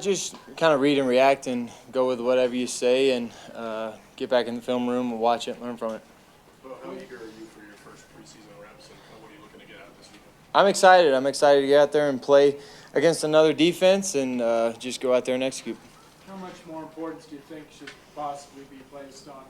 Just kind of read and react and go with whatever you say and get back in the film room and watch it and learn from it. Well, how eager are you for your first preseason reps, and what are you looking to get out of this weekend? I'm excited. I'm excited to get out there and play against another defense and just go out there and execute. How much more importance do you think should possibly be placed on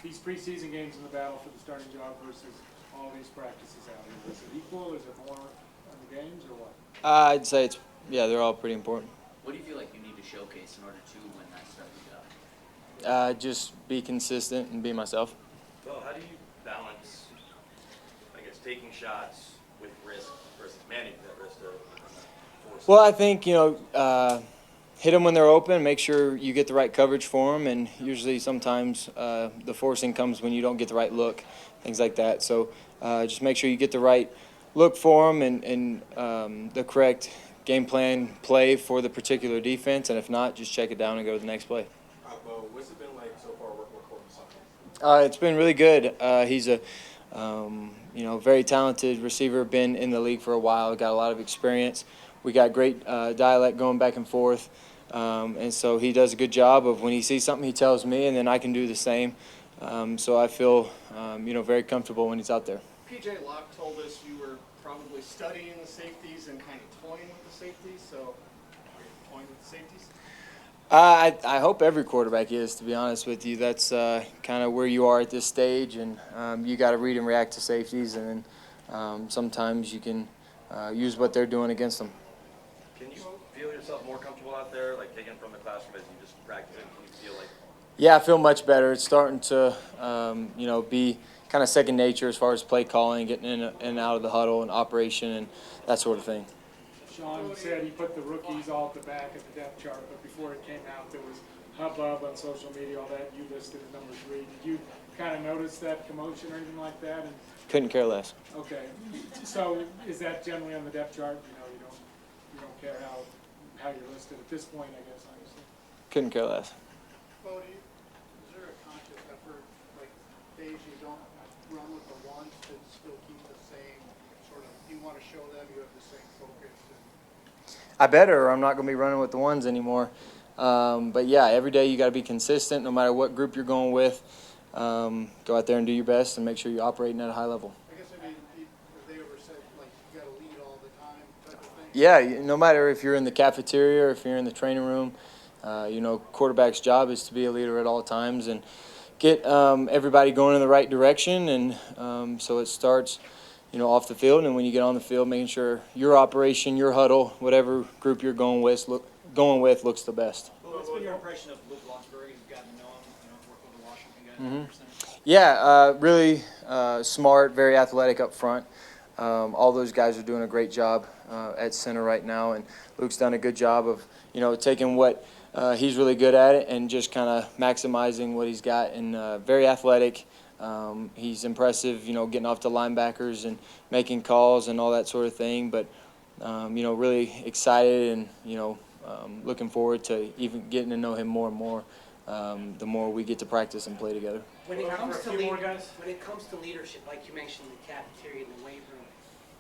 these preseason games in the battle for the starting job versus all these practices out here? Is it equal? Is it more on the games or what? I'd say they're all pretty important. What do you feel like you need to showcase in order to win that starting job? Just be consistent and be myself. Well, how do you balance, I guess, taking shots with risk versus managing that risk to force? Well, I think, hit them when they're open, make sure you get the right coverage for them, and usually sometimes the forcing comes when you don't get the right look, things like that. So just make sure you get the right look for them and the correct game plan play for the particular defense, and if not, just check it down and go to the next play. What's it been like so far working with Courtney? It's been really good. He's a very talented receiver, been in the league for a while, got a lot of experience. We got great dialect going back and forth, and so he does a good job of when he sees something, he tells me, and then I can do the same. So I feel, very comfortable when he's out there. PJ Locke told us you were probably studying the safeties and kind of toying with the safeties, so are you toying with the safeties? I hope every quarterback is, to be honest with you. That's kind of where you are at this stage, and you got to read and react to safeties, and then sometimes you can use what they're doing against them. Can you feel yourself more comfortable out there, like taking from the classroom as you just practice it? Can you feel like? Yeah, I feel much better. It's starting to, be kind of second nature as far as play calling, getting in and out of the huddle and operation and that sort of thing. Sean said he put the rookies all at the back of the depth chart, but before it came out, there was hubbub on social media, all that. You listed as number 3. Did you kind of notice that commotion or anything like that? Couldn't care less. Okay, so is that generally on the depth chart? You don't care how you're listed at this point, I guess, honestly. Couldn't care less. Bodie, is there a conscious effort, like days you don't run with the ones to still keep the same sort of, you want to show them you have the same focus? I better, or I'm not going to be running with the ones anymore. But yeah, every day you got to be consistent, no matter what group you're going with. Go out there and do your best and make sure you're operating at a high level. I guess have they ever said like you got to lead all the time type of thing? Yeah, no matter if you're in the cafeteria or if you're in the training room, quarterback's job is to be a leader at all times and get everybody going in the right direction. And so it starts, off the field, and when you get on the field, making sure your operation, your huddle, whatever group you're going with looks the best. What's been your impression of Luke Lonsberry? You've gotten to know him, work with the Washington guys. Yeah, really smart, very athletic up front. All those guys are doing a great job at center right now, and Luke's done a good job of, taking what he's really good at it and just kind of maximizing what he's got. And very athletic. He's impressive, getting off the linebackers and making calls and all that sort of thing. But, really excited and, looking forward to even getting to know him more and more the more we get to practice and play together. When it comes to leadership, like you mentioned, the cafeteria and the weight room,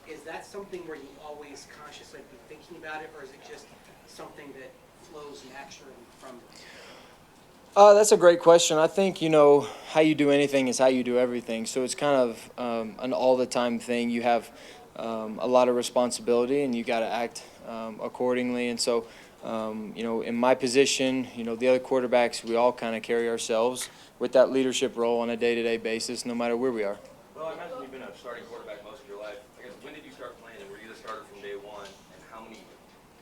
is that something where you always consciously be thinking about it, or is it just something that flows naturally from you? That's a great question. I think, how you do anything is how you do everything. So it's kind of an all-the-time thing. You have a lot of responsibility, and you got to act accordingly. And so, in my position, the other quarterbacks, we all kind of carry ourselves with that leadership role on a day-to-day basis, no matter where we are. Well, I imagine you've been a starting quarterback most of your life. I guess, when did you start playing, and were you the starter from day one? And how many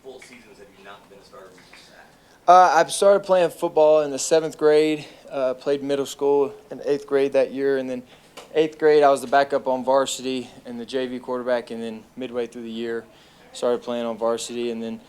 full seasons have you not been a starter since that? I started playing football in the 7th grade, played middle school in 8th grade that year, and then 8th grade I was the backup on varsity and the JV quarterback, and then midway through the year started playing on varsity, and then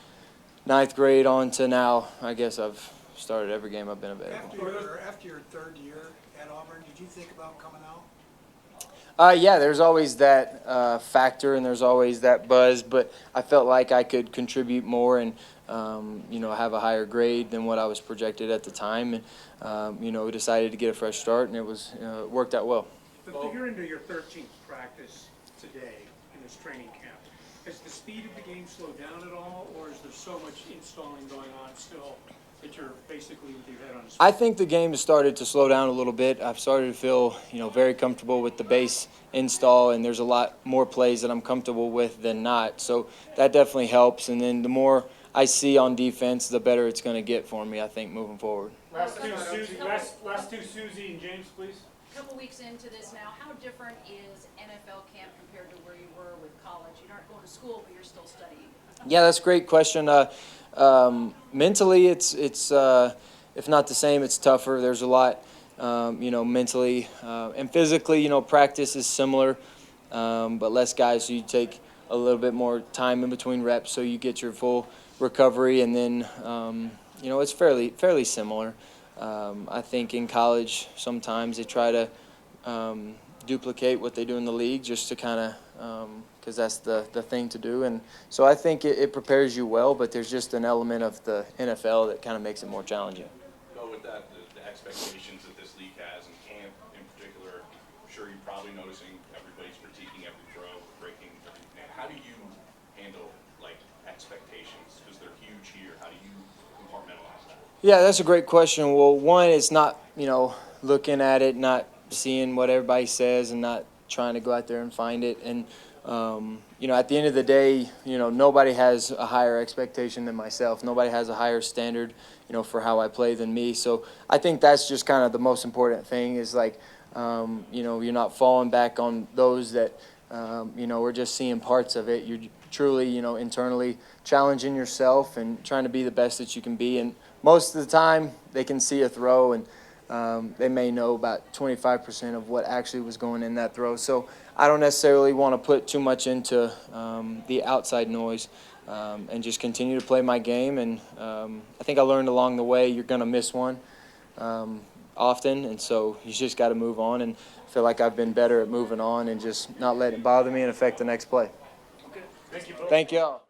9th grade on to now, I guess I've started every game I've been available. After your 3rd year at Auburn, did you think about coming out? Yeah, there's always that factor and there's always that buzz, but I felt like I could contribute more and, have a higher grade than what I was projected at the time, and, decided to get a fresh start, and it worked out well. But you're into your 13th practice today in this training camp. Has the speed of the game slowed down at all, or is there so much installing going on still that you're basically with your head on a swivel? I think the game has started to slow down a little bit. I've started to feel, very comfortable with the base install, and there's a lot more plays that I'm comfortable with than not. So that definitely helps. And then the more I see on defense, the better it's going to get for me, I think, moving forward. Last two, Susie and James, please. A couple weeks into this now, how different is NFL camp compared to where you were with college? You aren't going to school, but you're still studying. Yeah, that's a great question. Mentally, it's if not the same, it's tougher. There's a lot, mentally and physically. Practice is similar, but less guys. So you take a little bit more time in between reps, so you get your full recovery, and then it's fairly similar. I think in college sometimes they try to duplicate what they do in the league just to kind of because that's the thing to do. And so I think it prepares you well, but there's just an element of the NFL that kind of makes it more challenging. Go with that, the expectations that this league has, and camp in particular. I'm sure you're probably noticing everybody's critiquing every throw, breaking everything. How do you handle expectations, because they're huge here? How do you compartmentalize that? Yeah, that's a great question. Well, one, it's not, looking at it, not seeing what everybody says and not trying to go out there and find it. And, at the end of the day, nobody has a higher expectation than myself. Nobody has a higher standard, for how I play than me. So I think that's just kind of the most important thing is you're not falling back on those that, we're just seeing parts of it. You're truly, internally challenging yourself and trying to be the best that you can be. And most of the time, they can see a throw and they may know about 25% of what actually was going in that throw. So I don't necessarily want to put too much into the outside noise and just continue to play my game. And I think I learned along the way you're going to miss one often, and so you just got to move on. And I feel like I've been better at moving on and just not letting it bother me and affect the next play. Thank you both. Thank you all.